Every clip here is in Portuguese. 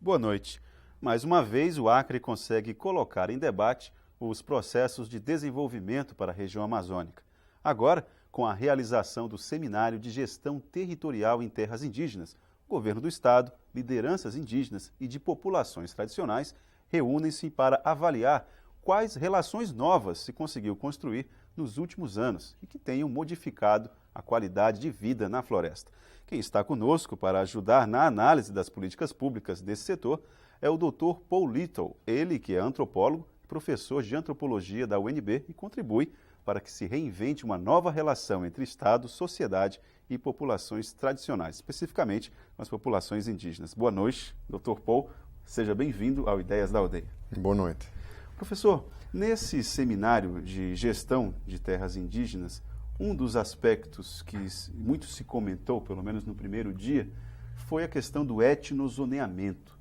Boa noite. Mais uma vez, o Acre consegue colocar em debate os processos de desenvolvimento para a região amazônica. Agora, com a realização do Seminário de Gestão Territorial em Terras Indígenas, o governo do estado, lideranças indígenas e de populações tradicionais reúnem-se para avaliar quais relações novas se conseguiu construir nos últimos anos e que tenham modificado a qualidade de vida na floresta. Quem está conosco para ajudar na análise das políticas públicas desse setor é o Dr. Paul Little, ele que é antropólogo e professor de antropologia da UNB e contribui para que se reinvente uma nova relação entre Estado, sociedade e populações tradicionais, especificamente as populações indígenas. Boa noite, Dr. Paul. Seja bem-vindo ao Ideias da Aldeia. Boa noite. Professor, nesse seminário de gestão de terras indígenas, um dos aspectos que muito se comentou, pelo menos no primeiro dia, foi a questão do etnozoneamento.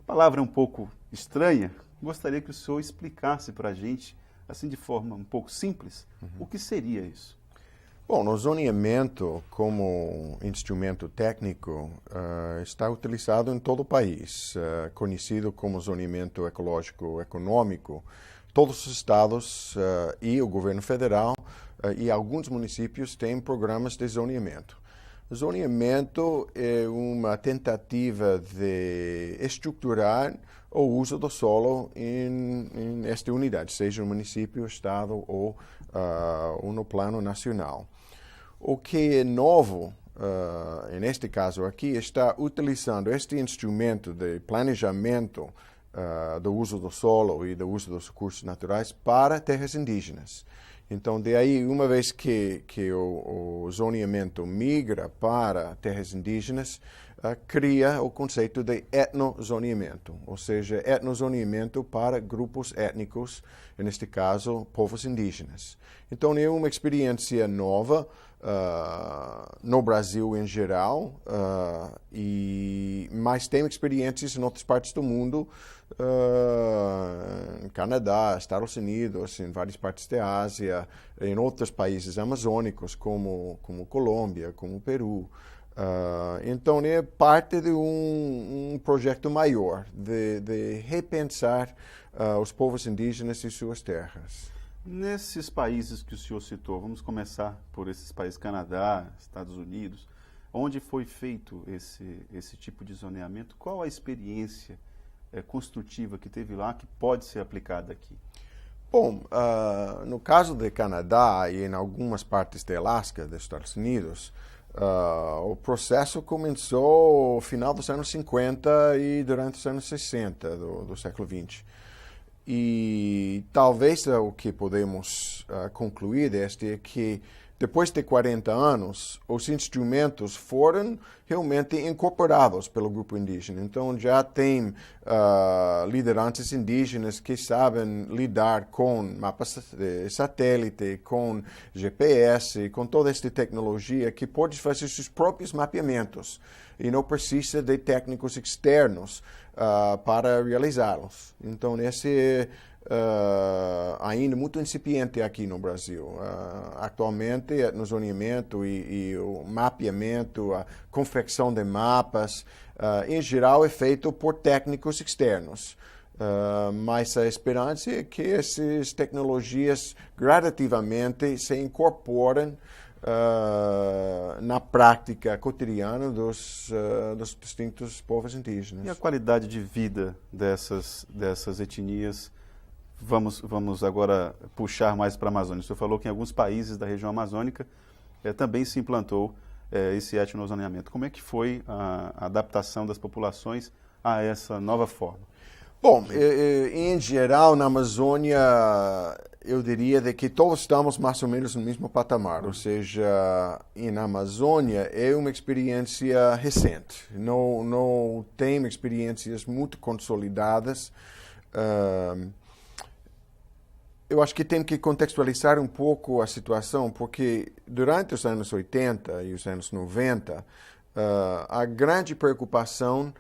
Palavra um pouco estranha, gostaria que o senhor explicasse para a gente, assim de forma um pouco simples, o que seria isso? Bom, o zoneamento como instrumento técnico está utilizado em todo o país, conhecido como zoneamento ecológico econômico. Todos os estados e o governo federal e alguns municípios têm programas de zoneamento. O zoneamento é uma tentativa de estruturar o uso do solo em esta unidade, seja no município, estado ou no plano nacional. O que é novo, neste caso aqui, está utilizando este instrumento de planejamento do uso do solo e do uso dos recursos naturais para terras indígenas. Então, daí, uma vez que o zoneamento migra para terras indígenas, cria o conceito de etnozoneamento, ou seja, etnozoneamento para grupos étnicos, neste caso, povos indígenas. Então, é uma experiência nova no Brasil em geral, mas tem experiências em outras partes do mundo, no Canadá, Estados Unidos, em várias partes da Ásia, em outros países amazônicos, como Colômbia, como Peru. Então, é parte de um projeto maior de repensar os povos indígenas e suas terras. Nesses países que o senhor citou, vamos começar por esses países, Canadá, Estados Unidos, onde foi feito esse tipo de zoneamento, qual a experiência construtiva que teve lá que pode ser aplicada aqui? Bom, no caso do Canadá e em algumas partes da Alasca, dos Estados Unidos, o processo começou no final dos anos 50 e durante os anos 60 do século XX. E talvez o que podemos concluir deste é que depois de 40 anos, os instrumentos foram realmente incorporados pelo grupo indígena. Então, já tem lideranças indígenas que sabem lidar com mapas de satélite, com GPS, com toda esta tecnologia que pode fazer seus próprios mapeamentos e não precisa de técnicos externos para realizá-los. Então, esse ainda muito incipiente aqui no Brasil. Atualmente, no zoneamento e o mapeamento, a confecção de mapas, em geral é feito por técnicos externos. Mas a esperança é que essas tecnologias gradativamente se incorporem na prática cotidiana dos distintos povos indígenas. E a qualidade de vida dessas etnias? Vamos agora puxar mais para a Amazônia. O senhor falou que em alguns países da região amazônica também se implantou esse etnozoneamento. Como é que foi a adaptação das populações a essa nova forma? Bom, em geral, na Amazônia, eu diria de que todos estamos mais ou menos no mesmo patamar. Ou seja, na Amazônia é uma experiência recente. Não tem experiências muito consolidadas. Eu acho que tem que contextualizar um pouco a situação, porque durante os anos 80 e os anos 90, a grande preocupação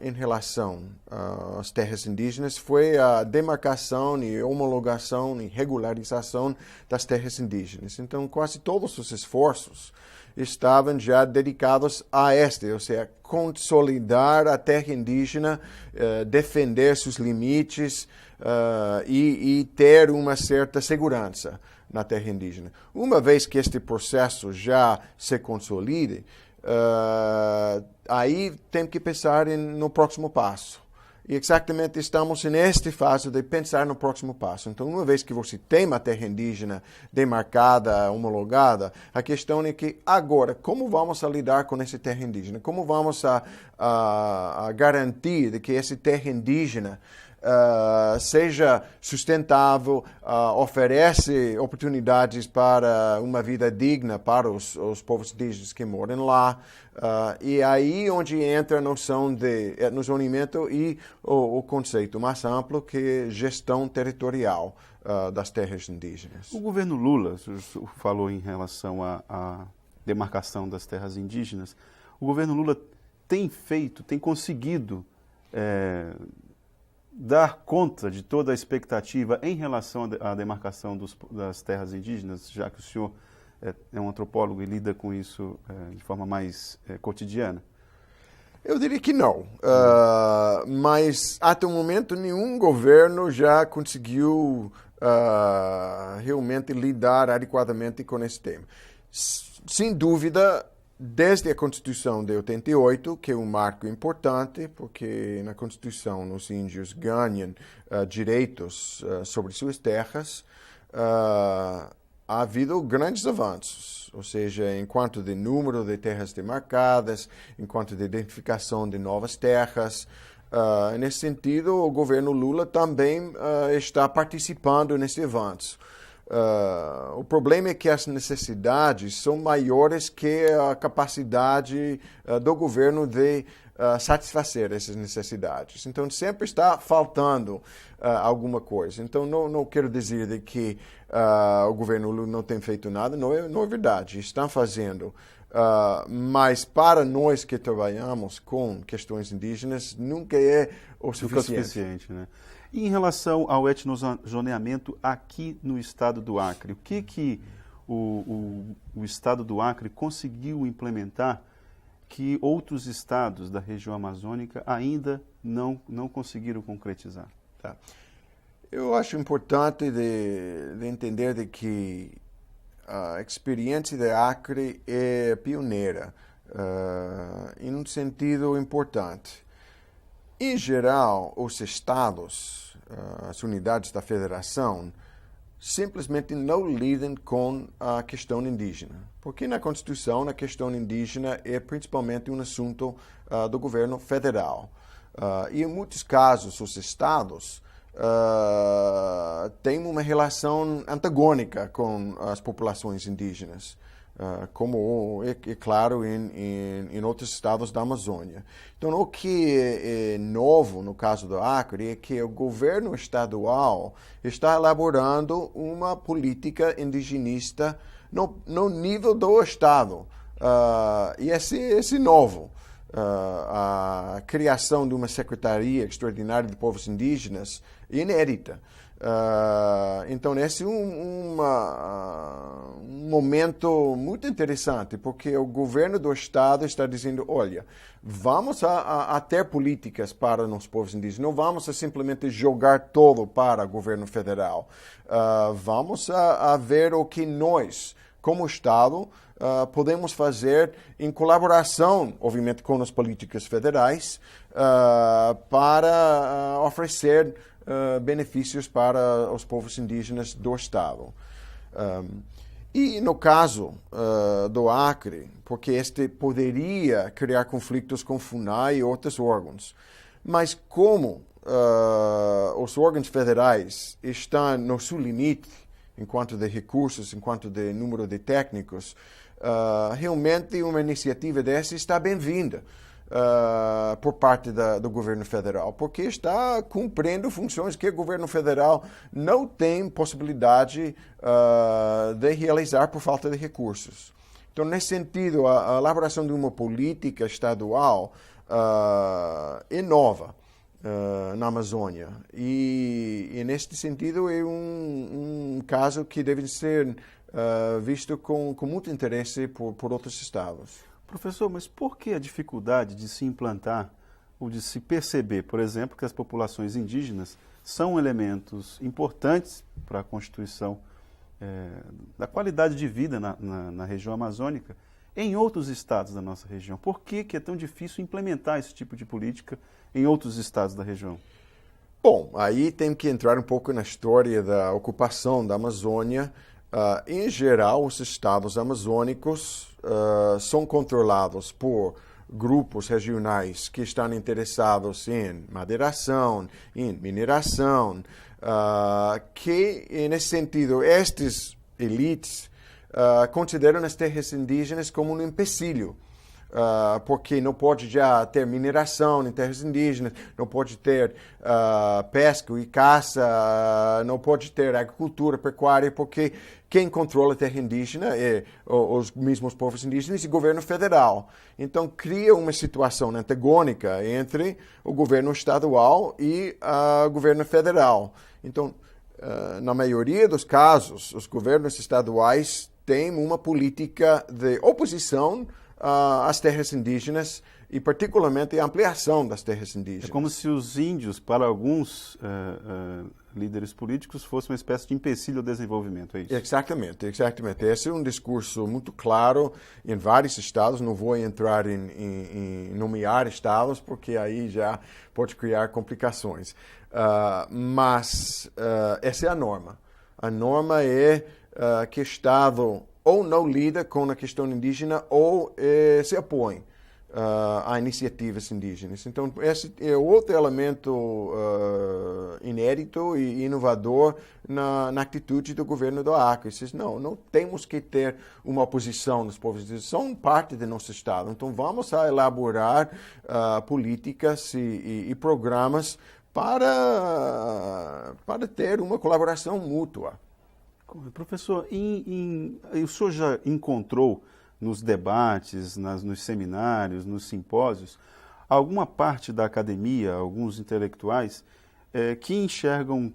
em relação às terras indígenas foi a demarcação e homologação e regularização das terras indígenas. Então, quase todos os esforços estavam já dedicados a ou seja, consolidar a terra indígena, defender seus limites e ter uma certa segurança na terra indígena. Uma vez que este processo já se consolide, aí tem que pensar no próximo passo. E exatamente estamos nesta fase de pensar no próximo passo. Então, uma vez que você tem uma terra indígena demarcada, homologada, a questão é que agora, como vamos a lidar com essa terra indígena? Como vamos a garantir de que essa terra indígena seja sustentável, oferece oportunidades para uma vida digna para os povos indígenas que moram lá. E aí onde entra a noção de zoneamento e o conceito mais amplo que é gestão territorial das terras indígenas. O governo Lula, o senhor falou em relação à demarcação das terras indígenas, o governo Lula tem conseguido dar conta de toda a expectativa em relação à demarcação das terras indígenas, já que o senhor é um antropólogo e lida com isso de forma mais cotidiana? Eu diria que não, mas até o momento nenhum governo já conseguiu realmente lidar adequadamente com esse tema. Sem dúvida, desde a Constituição de 88, que é um marco importante, porque na Constituição os índios ganham direitos sobre suas terras, há havido grandes avanços, ou seja, enquanto de número de terras demarcadas, enquanto de identificação de novas terras. Nesse sentido, o governo Lula também está participando nesse avanço. O problema é que as necessidades são maiores que a capacidade do governo de satisfazer essas necessidades. Então, sempre está faltando alguma coisa. Então, não quero dizer de que o governo Lula não tem feito nada, não é verdade. Estão fazendo. Mas para nós que trabalhamos com questões indígenas, nunca é o suficiente. Né? E em relação ao etnozoneamento aqui no estado do Acre, o que o estado do Acre conseguiu implementar que outros estados da região amazônica ainda não conseguiram concretizar? Tá. Eu acho importante de entender de que a experiência de Acre é pioneira em um sentido importante. Em geral, os estados, as unidades da federação, simplesmente não lidam com a questão indígena. Porque na Constituição, a questão indígena é principalmente um assunto do governo federal. E em muitos casos, os estados têm uma relação antagônica com as populações indígenas. Como é claro em outros estados da Amazônia. Então, o que é novo no caso do Acre é que o governo estadual está elaborando uma política indigenista no nível do estado. E esse novo. A criação de uma Secretaria Extraordinária de Povos Indígenas é inédita. Então, esse é um momento muito interessante, porque o governo do estado está dizendo, olha, vamos a ter políticas para os povos indígenas, não vamos simplesmente jogar todo para o governo federal. Vamos a ver o que nós, como estado, podemos fazer em colaboração, obviamente, com as políticas federais, para oferecer benefícios para os povos indígenas do estado. E no caso do Acre, porque este poderia criar conflitos com FUNAI e outros órgãos, mas como os órgãos federais estão no seu limite, enquanto de recursos, enquanto de número de técnicos, realmente uma iniciativa dessa está bem-vinda. Por parte do governo federal, porque está cumprindo funções que o governo federal não tem possibilidade de realizar por falta de recursos. Então, nesse sentido, a elaboração de uma política estadual é nova na Amazônia. E neste sentido, é um caso que deve ser visto com muito interesse por outros estados. Professor, mas por que a dificuldade de se implantar ou de se perceber, por exemplo, que as populações indígenas são elementos importantes para a constituição da qualidade de vida na região amazônica em outros estados da nossa região? Por que é tão difícil implementar esse tipo de política em outros estados da região? Bom, aí tem que entrar um pouco na história da ocupação da Amazônia. Em geral, os estados amazônicos são controlados por grupos regionais que estão interessados em maderação, em mineração, que, nesse sentido, estas elites consideram as terras indígenas como um empecilho, porque não pode já ter mineração em terras indígenas, não pode ter pesca e caça, não pode ter agricultura, pecuária, porque quem controla a terra indígena é os mesmos povos indígenas e o governo federal. Então, cria uma situação antagônica entre o governo estadual e o governo federal. Então, na maioria dos casos, os governos estaduais têm uma política de oposição às terras indígenas e, particularmente, a ampliação das terras indígenas. É como se os índios, para alguns líderes políticos, fossem uma espécie de empecilho ao desenvolvimento, é isso? Exatamente. Esse é um discurso muito claro em vários estados. Não vou entrar em nomear estados, porque aí já pode criar complicações. Mas essa é a norma. A norma é que o Estado ou não lida com a questão indígena ou se opõe a iniciativas indígenas. Então, esse é outro elemento inédito e inovador na atitude do governo do Acre. Diz, não temos que ter uma oposição dos povos indígenas, são parte do nosso Estado. Então, vamos a elaborar políticas e programas para ter uma colaboração mútua. Professor, o senhor já encontrou nos debates, nos seminários, nos simpósios, alguma parte da academia, alguns intelectuais, que enxergam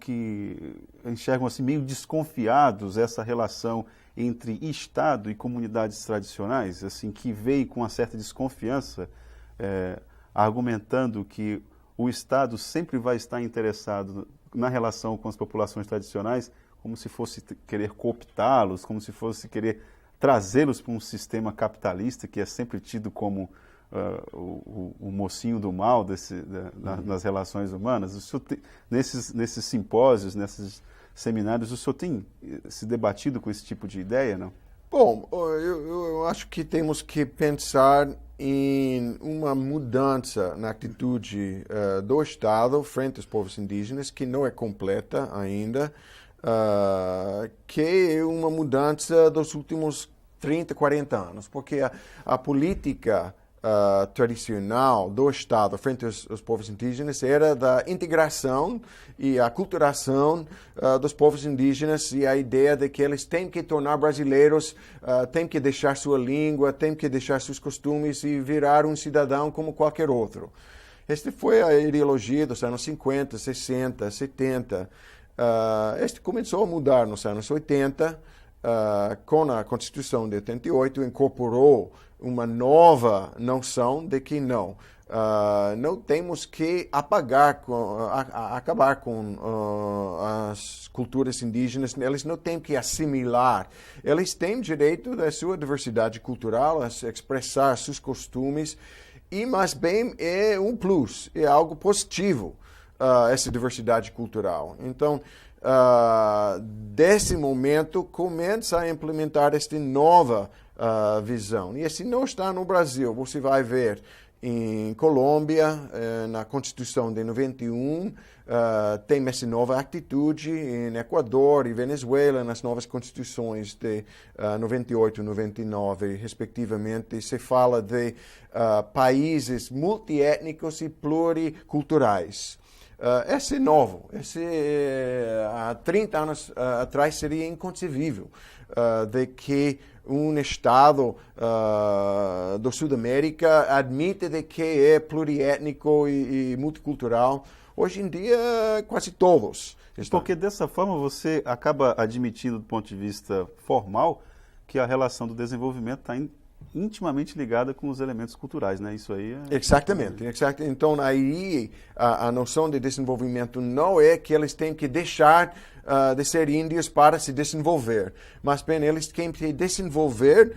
assim, meio desconfiados essa relação entre Estado e comunidades tradicionais, assim, que veio com uma certa desconfiança, argumentando que o Estado sempre vai estar interessado na relação com as populações tradicionais, como se fosse querer cooptá-los, como se fosse querer trazê-los para um sistema capitalista que é sempre tido como o mocinho do mal nas relações humanas. O senhor nesses simpósios, nesses seminários, o senhor tem se debatido com esse tipo de ideia, não? Bom, eu acho que temos que pensar em uma mudança na atitude do Estado frente aos povos indígenas, que não é completa ainda, que é uma mudança dos últimos 30, 40 anos, porque a política tradicional do Estado frente aos povos indígenas era da integração e a aculturação dos povos indígenas e a ideia de que eles têm que tornar brasileiros, têm que deixar sua língua, têm que deixar seus costumes e virar um cidadão como qualquer outro. Esta foi a ideologia dos anos 50, 60, 70. Este começou a mudar nos anos 80, com a Constituição de 88, incorporou uma nova noção de que não temos que acabar com as culturas indígenas, eles não têm que assimilar, eles têm direito da sua diversidade cultural, a expressar seus costumes, e mais bem é um plus, é algo positivo. Essa diversidade cultural. Então, desse momento, começa a implementar esta nova visão. E assim não está no Brasil. Você vai ver em Colômbia, na Constituição de 91, tem essa nova atitude. Em Equador e Venezuela, nas novas constituições de 98 e 99, respectivamente, se fala de países multiétnicos e pluriculturais. Esse é novo. Há 30 anos atrás seria inconcebível de que um Estado do Sudamérica admite de que é pluriétnico e multicultural. Hoje em dia, quase todos estão. Porque dessa forma você acaba admitindo, do ponto de vista formal, que a relação do desenvolvimento está intimamente ligada com os elementos culturais, né? Isso aí é... Exatamente. Então, aí a noção de desenvolvimento não é que eles têm que deixar de ser índios para se desenvolver, mas bem, eles têm que desenvolver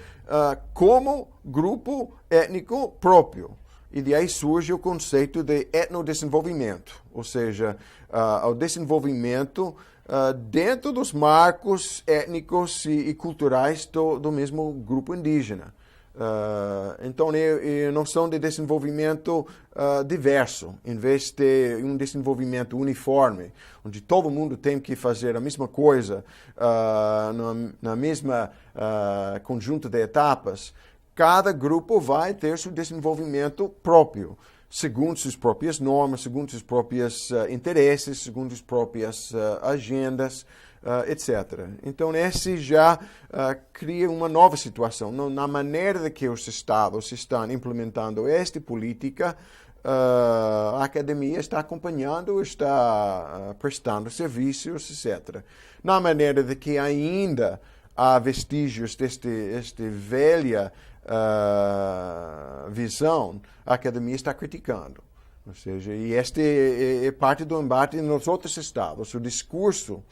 como grupo étnico próprio. E daí surge o conceito de etnodesenvolvimento, ou seja, o desenvolvimento dentro dos marcos étnicos e culturais do mesmo grupo indígena. Então, é noção de desenvolvimento diverso, em vez de um desenvolvimento uniforme, onde todo mundo tem que fazer a mesma coisa na mesma conjunto de etapas. Cada grupo vai ter seu desenvolvimento próprio, segundo suas próprias normas, segundo seus próprios interesses, segundo as próprias agendas, etc. Então, esse já cria uma nova situação. Na maneira que os Estados estão implementando esta política, a academia está acompanhando, está prestando serviços, etc. Na maneira de que ainda há vestígios desta velha visão, a academia está criticando. Ou seja, e este é parte do embate nos outros estados. O discurso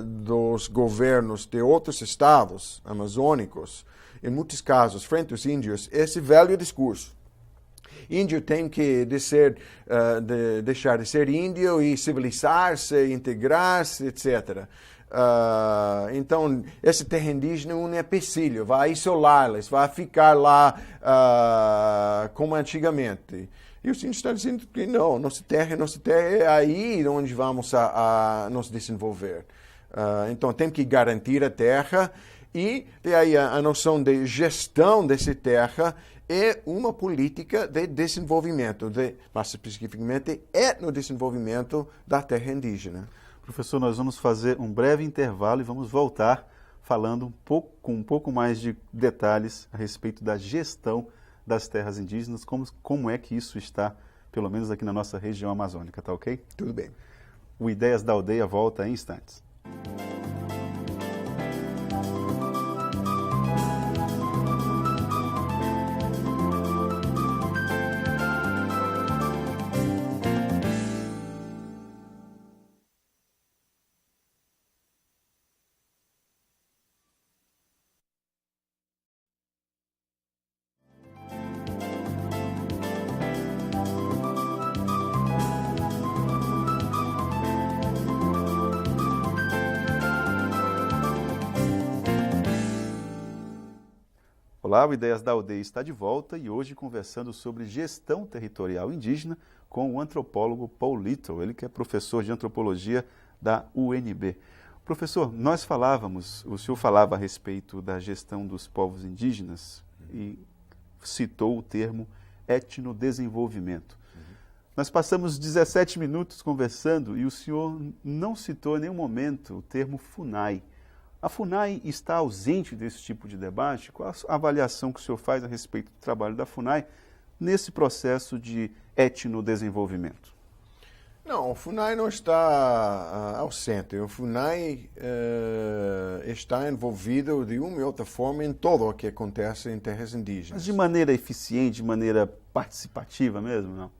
dos governos de outros estados amazônicos, em muitos casos, frente aos índios, esse velho discurso. Índio tem que deixar de ser índio e civilizar-se, integrar-se, etc. Então, esse terra indígena não é empecilho, vai isolá-los, vai ficar lá como antigamente. E os índios estão dizendo que não, nossa terra é aí onde vamos a nos desenvolver. Então, tem que garantir a terra e daí a noção de gestão dessa terra é uma política de desenvolvimento, mais especificamente etnodesenvolvimento da terra indígena. Professor, nós vamos fazer um breve intervalo e vamos voltar falando com um pouco mais de detalhes a respeito da gestão das terras indígenas, como é que isso está, pelo menos aqui na nossa região amazônica, tá ok? Tudo bem. O Ideias da Aldeia volta em instantes. Olá, o Ideias da Aldeia está de volta e hoje conversando sobre gestão territorial indígena com o antropólogo Paul Little, ele que é professor de antropologia da UNB. Professor, o senhor falava a respeito da gestão dos povos indígenas e citou o termo etnodesenvolvimento. Nós passamos 17 minutos conversando e o senhor não citou em nenhum momento o termo FUNAI. A FUNAI está ausente desse tipo de debate? Qual a avaliação que o senhor faz a respeito do trabalho da FUNAI nesse processo de etnodesenvolvimento? Não, o FUNAI não está ausente. O FUNAI está envolvido de uma e outra forma em tudo o que acontece em terras indígenas. Mas de maneira eficiente, de maneira participativa mesmo, não?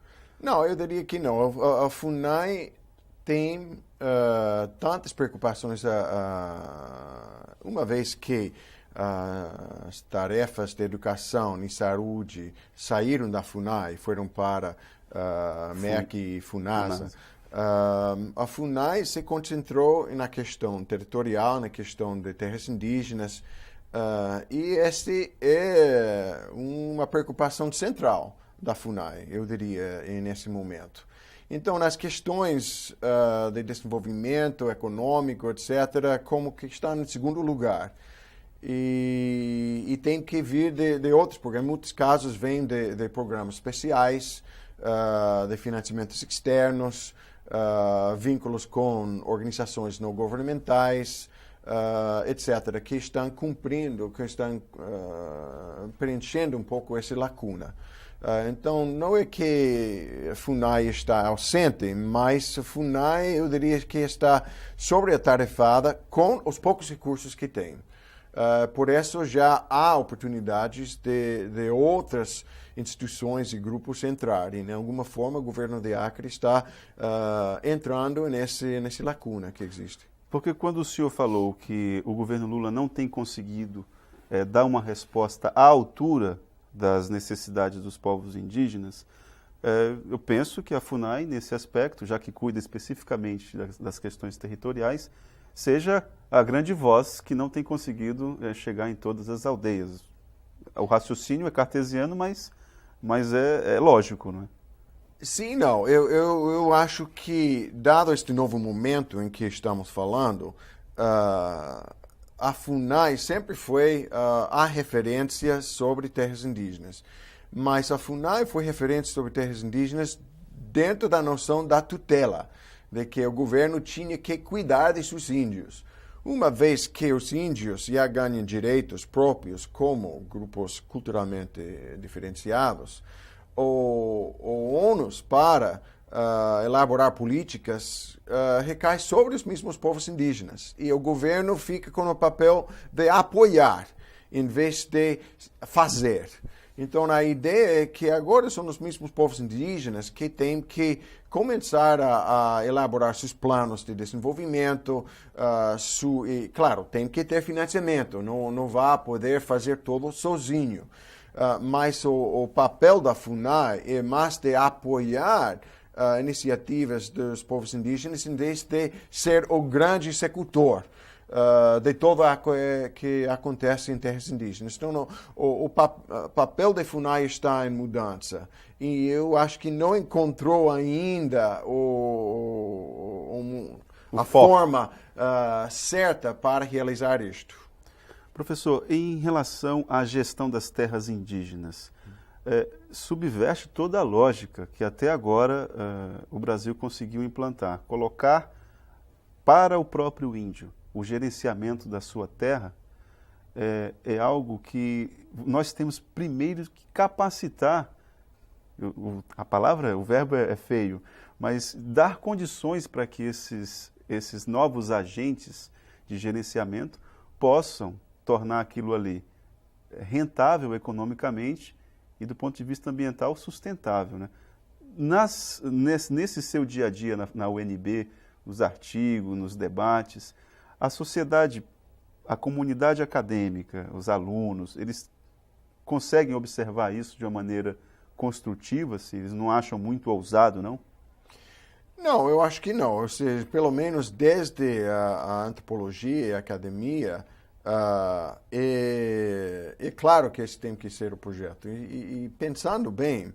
Não, eu diria que não. A FUNAI tem tantas preocupações, uma vez que as tarefas de educação e saúde saíram da FUNAI, foram para MEC e FUNASA. A FUNAI se concentrou na questão territorial, na questão de terras indígenas, e essa é uma preocupação central da FUNAI, eu diria, nesse momento. Então, nas questões de desenvolvimento econômico, etc., como que está em segundo lugar. E tem que vir de outros programas. Em muitos casos, vem de programas especiais, de financiamentos externos, vínculos com organizações não governamentais, etc., que estão cumprindo, que estão preenchendo um pouco essa lacuna. Então, não é que a FUNAI está ausente, mas a FUNAI, eu diria que está sobreatarefada com os poucos recursos que tem. Por isso, já há oportunidades de outras instituições e grupos entrarem. De alguma forma, o governo de Acre está entrando nessa lacuna que existe. Porque quando o senhor falou que o governo Lula não tem conseguido dar uma resposta à altura das necessidades dos povos indígenas, eu penso que a FUNAI, nesse aspecto, já que cuida especificamente das questões territoriais, seja a grande voz que não tem conseguido chegar em todas as aldeias. O raciocínio é cartesiano, mas é lógico, não é? Sim, não. Eu acho que, dado este novo momento em que estamos falando, a FUNAI sempre foi a referência sobre terras indígenas. Mas a FUNAI foi referência sobre terras indígenas dentro da noção da tutela, de que o governo tinha que cuidar de seus índios. Uma vez que os índios já ganham direitos próprios como grupos culturalmente diferenciados, o ônus para elaborar políticas recai sobre os mesmos povos indígenas. E o governo fica com o papel de apoiar, em vez de fazer. Então, a ideia é que agora são os mesmos povos indígenas que têm que começar a elaborar seus planos de desenvolvimento. E, claro, tem que ter financiamento, não vai poder fazer tudo sozinho. Mas o papel da FUNAI é mais de apoiar iniciativas dos povos indígenas em vez de ser o grande executor de tudo o que acontece em terras indígenas. Então, o papel da FUNAI está em mudança. E eu acho que não encontrou ainda a forma certa para realizar isto. Professor, em relação à gestão das terras indígenas, subverte toda a lógica que até agora o Brasil conseguiu implantar. Colocar para o próprio índio o gerenciamento da sua terra é algo que nós temos primeiro que capacitar. O verbo é feio, mas dar condições para que esses novos agentes de gerenciamento possam tornar aquilo ali rentável economicamente e, do ponto de vista ambiental, sustentável, né? Nesse seu dia a dia na UNB, nos artigos, nos debates, a sociedade, a comunidade acadêmica, os alunos, eles conseguem observar isso de uma maneira construtiva, se eles não acham muito ousado, não? Não, eu acho que não. Ou seja, pelo menos desde a antropologia e a academia, é claro que esse tem que ser o projeto. E pensando bem,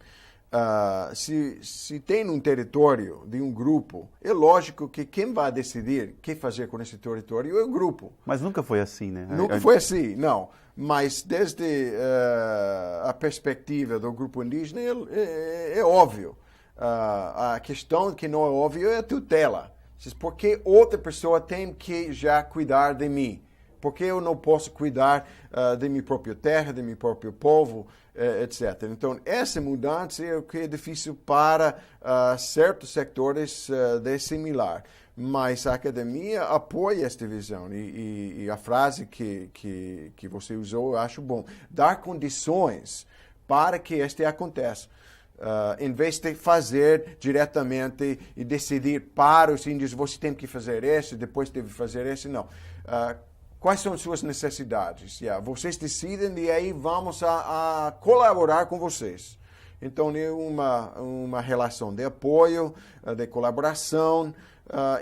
se tem um território de um grupo, é lógico que quem vai decidir o que fazer com esse território é o grupo. Mas nunca foi assim, né? Nunca foi assim, não. Mas desde a perspectiva do grupo indígena é óbvio. A questão que não é óbvio é a tutela. Por que outra pessoa tem que já cuidar de mim? Por que eu não posso cuidar de minha própria terra, de meu próprio povo, etc. Então, essa mudança é o que é difícil para certos sectores de similar. Mas a academia apoia esta visão. E a frase que você usou, eu acho bom. Dar condições para que este aconteça. Em vez de fazer diretamente e decidir para os índios, você tem que fazer esse, depois deve fazer esse, não. Quais são as suas necessidades? Vocês decidem e aí vamos a colaborar com vocês. Então, é uma relação de apoio, de colaboração,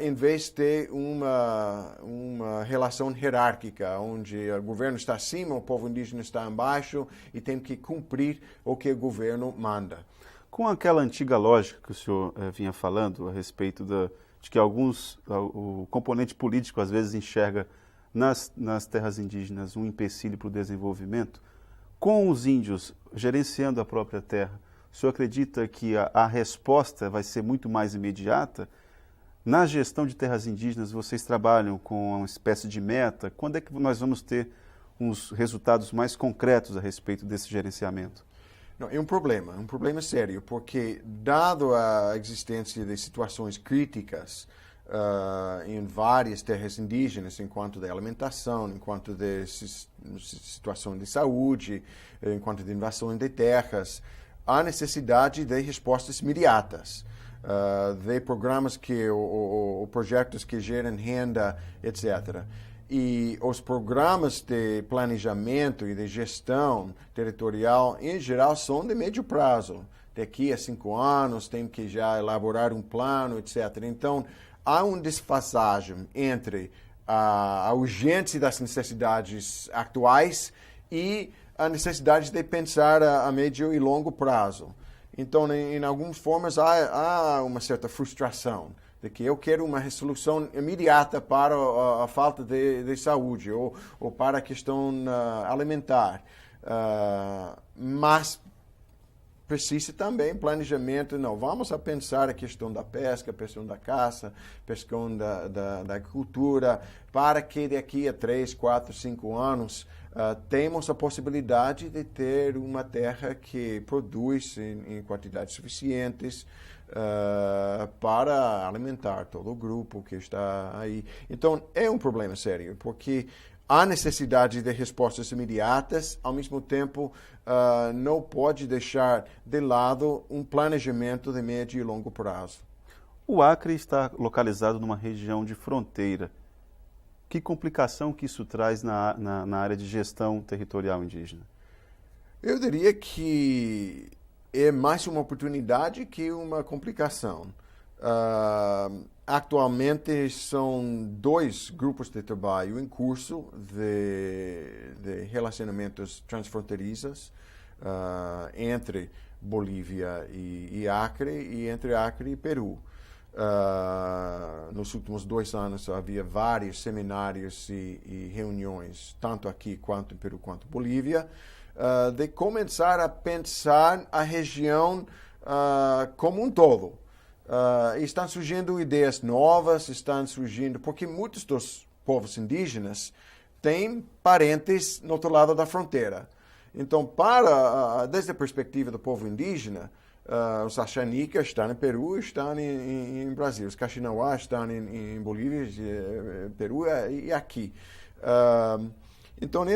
em vez de uma relação hierárquica, onde o governo está acima, o povo indígena está embaixo e tem que cumprir o que o governo manda. Com aquela antiga lógica que o senhor vinha falando a respeito de que o componente político às vezes enxerga nas terras indígenas um empecilho para o desenvolvimento, com os índios gerenciando a própria terra, o senhor acredita que a resposta vai ser muito mais imediata? Na gestão de terras indígenas, vocês trabalham com uma espécie de meta? Quando é que nós vamos ter uns resultados mais concretos a respeito desse gerenciamento? Não, é um problema sério, porque dado a existência de situações críticas em várias terras indígenas, enquanto de alimentação, enquanto de situação de saúde, enquanto de invasão de terras, há necessidade de respostas imediatas. De programas ou projetos que geram renda, etc. E os programas de planejamento e de gestão territorial, em geral, são de médio prazo. Daqui a 5 anos, tem que já elaborar um plano, etc. Então, há uma desfasagem entre a urgência das necessidades atuais e a necessidade de pensar a médio e longo prazo. Então, em algumas formas, há uma certa frustração de que eu quero uma resolução imediata para a falta de saúde ou para a questão alimentar. Mas precisa também planejamento. Não, vamos a pensar a questão da pesca, a questão da caça, a questão da agricultura, para que daqui a 3, 4, 5 anos temos a possibilidade de ter uma terra que produz em quantidades suficientes para alimentar todo o grupo que está aí. Então, é um problema sério, porque há necessidade de respostas imediatas, ao mesmo tempo, não pode deixar de lado um planejamento de médio e longo prazo. O Acre está localizado numa região de fronteira. Que complicação que isso traz na área de gestão territorial indígena? Eu diria que é mais uma oportunidade que uma complicação. Atualmente são 2 grupos de trabalho em curso de relacionamentos transfronteiriços entre Bolívia e Acre e entre Acre e Peru. Nos últimos 2 anos havia vários seminários e reuniões, tanto aqui quanto em Peru quanto Bolívia, de começar a pensar a região como um todo. Estão surgindo ideias novas, porque muitos dos povos indígenas têm parentes no outro lado da fronteira. Então, desde a perspectiva do povo indígena, os Axanicas estão no Peru, estão em Brasil. Os Caxinauá estão em Bolívia, Peru e aqui. Então,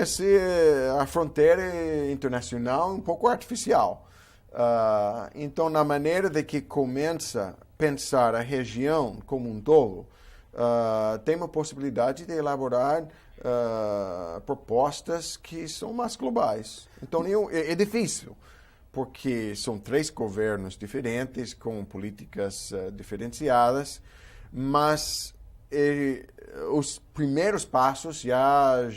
a fronteira internacional é um pouco artificial. Então, na maneira de que começa a pensar a região como um todo, tem uma possibilidade de elaborar propostas que são mais globais. Então, é difícil, porque são 3 governos diferentes, com políticas diferenciadas, mas os primeiros passos já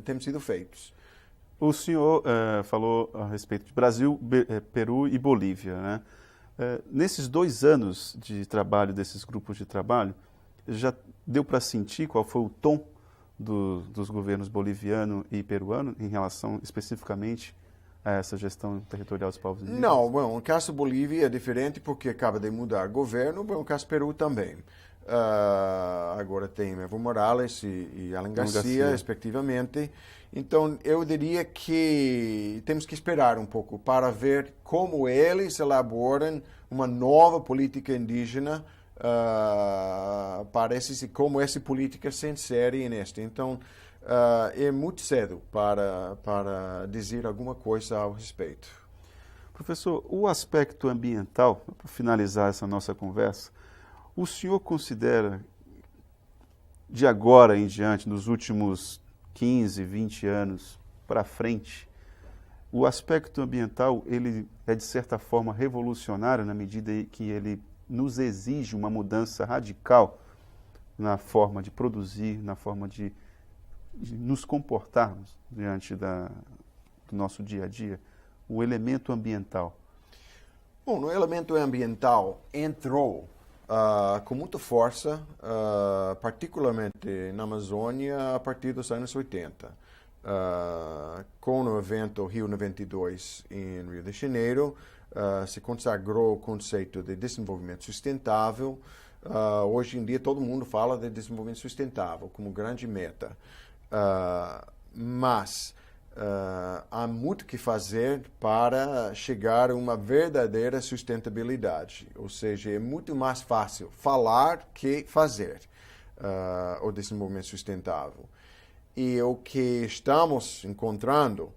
têm sido feitos. O senhor falou a respeito de Brasil, Peru e Bolívia, né? Nesses 2 anos de trabalho desses grupos de trabalho, já deu para sentir qual foi o tom dos governos boliviano e peruano em relação especificamente a essa gestão territorial dos povos indígenas? Não, bom, o caso Bolívia é diferente porque acaba de mudar governo, bom, o caso Peru também. Agora tem Evo Morales e Alan Garcia, respectivamente. Então, eu diria que temos que esperar um pouco para ver como eles elaboram uma nova política indígena, como essa política se insere nesta. Então, é muito cedo para dizer alguma coisa ao respeito. Professor, o aspecto ambiental, para finalizar essa nossa conversa, o senhor considera, de agora em diante, nos últimos 15, 20 anos para frente, o aspecto ambiental ele é, de certa forma, revolucionário na medida em que ele nos exige uma mudança radical na forma de produzir, na forma de nos comportarmos diante do nosso dia a dia, o elemento ambiental? Bom, no elemento ambiental entrou com muita força, particularmente na Amazônia, a partir dos anos 80. Com o evento Rio 92 em Rio de Janeiro, se consagrou o conceito de desenvolvimento sustentável Hoje em dia todo mundo fala de desenvolvimento sustentável como grande meta. Mas há muito que fazer para chegar a uma verdadeira sustentabilidade. Ou seja, é muito mais fácil falar que fazer o desenvolvimento sustentável. E o que estamos encontrando,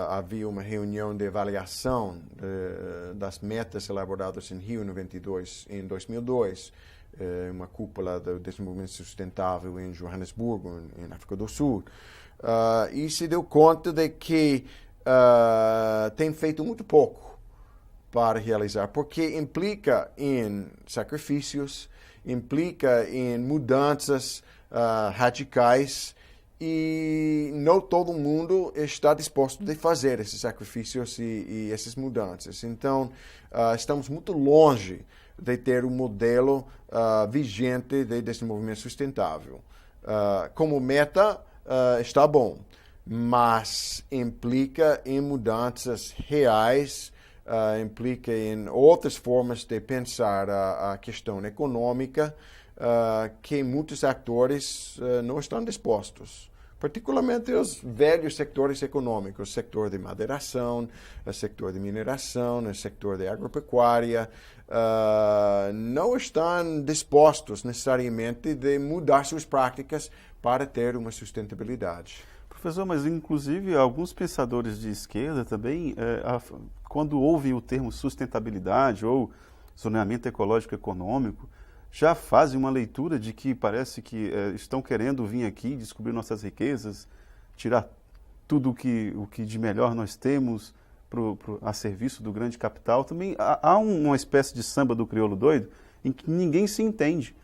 havia uma reunião de avaliação das metas elaboradas em Rio em 2002, uma cúpula do desenvolvimento sustentável em Johannesburgo, em África do Sul, e se deu conta de que tem feito muito pouco para realizar, porque implica em sacrifícios, implica em mudanças radicais, e não todo mundo está disposto a fazer esses sacrifícios e essas mudanças. Então, estamos muito longe de ter um modelo vigente de desenvolvimento sustentável. Como meta, está bom, mas implica em mudanças reais, implica em outras formas de pensar a questão econômica, que muitos atores não estão dispostos. Particularmente os velhos setores econômicos, o setor de maderação, o setor de mineração, o setor de agropecuária, não estão dispostos necessariamente de mudar suas práticas para ter uma sustentabilidade. Professor, mas inclusive alguns pensadores de esquerda também, quando ouvem o termo sustentabilidade ou zoneamento ecológico econômico, já fazem uma leitura de que parece que estão querendo vir aqui descobrir nossas riquezas, tirar tudo o que de melhor nós temos a serviço do grande capital. Também há uma espécie de samba do crioulo doido em que ninguém se entende.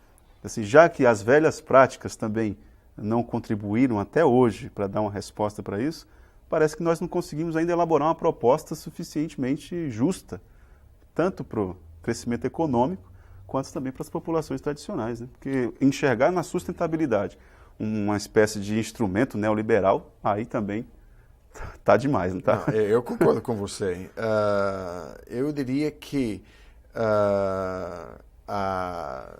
Assim, já que as velhas práticas também não contribuíram até hoje para dar uma resposta para isso, parece que nós não conseguimos ainda elaborar uma proposta suficientemente justa, tanto para o crescimento econômico, quanto também para as populações tradicionais, né? Porque enxergar na sustentabilidade uma espécie de instrumento neoliberal, aí também tá demais, não tá? Não, eu concordo com você. Eu diria que a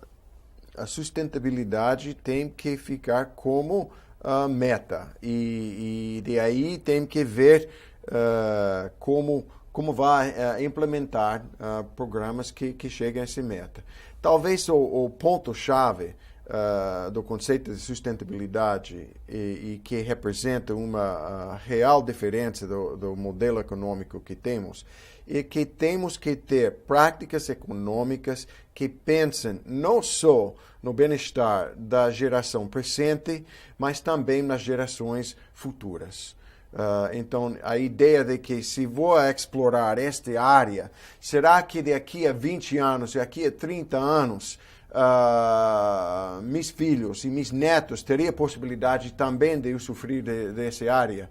sustentabilidade tem que ficar como meta e de aí tem que ver como vai implementar programas que cheguem a essa meta. Talvez o ponto-chave do conceito de sustentabilidade e que representa uma real diferença do modelo econômico que temos é que temos que ter práticas econômicas que pensem não só no bem-estar da geração presente, mas também nas gerações futuras. Então, a ideia de que se vou explorar esta área, será que daqui a 20 anos, daqui a 30 anos, meus filhos e meus netos teriam a possibilidade também de usufruir dessa área?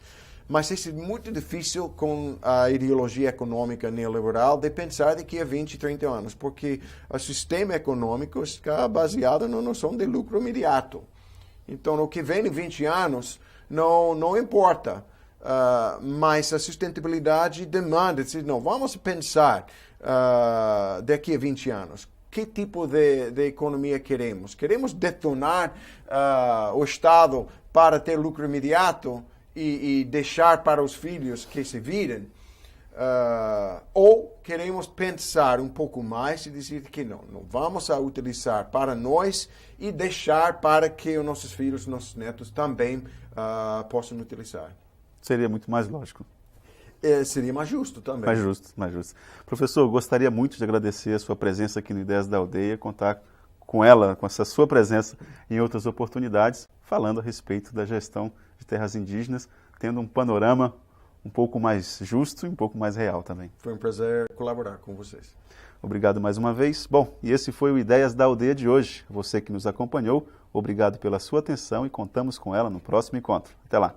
Mas isso é muito difícil com a ideologia econômica neoliberal de pensar daqui a 20, 30 anos, porque o sistema econômico está baseado na noção de lucro imediato. Então, o que vem em 20 anos não importa. Mas a sustentabilidade demanda, não, vamos pensar daqui a 20 anos. Que tipo de economia queremos? Queremos detonar o Estado para ter lucro imediato e deixar para os filhos que se virem? Ou queremos pensar um pouco mais e dizer que não vamos utilizar para nós e deixar para que os nossos filhos, nossos netos também possam utilizar? Seria muito mais lógico. Seria mais justo também. Mais justo, mais justo. Professor, gostaria muito de agradecer a sua presença aqui no Ideias da Aldeia, contar com ela, com essa sua presença em outras oportunidades, falando a respeito da gestão de terras indígenas, tendo um panorama um pouco mais justo e um pouco mais real também. Foi um prazer colaborar com vocês. Obrigado mais uma vez. Bom, e esse foi o Ideias da Aldeia de hoje. Você que nos acompanhou, obrigado pela sua atenção e contamos com ela no próximo encontro. Até lá.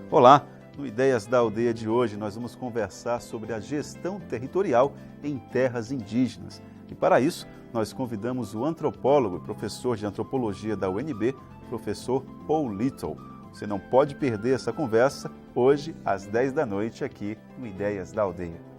Olá, no Ideias da Aldeia de hoje nós vamos conversar sobre a gestão territorial em terras indígenas. E para isso nós convidamos o antropólogo e professor de antropologia da UNB, professor Paul Little. Você não pode perder essa conversa hoje às 10 da noite aqui no Ideias da Aldeia.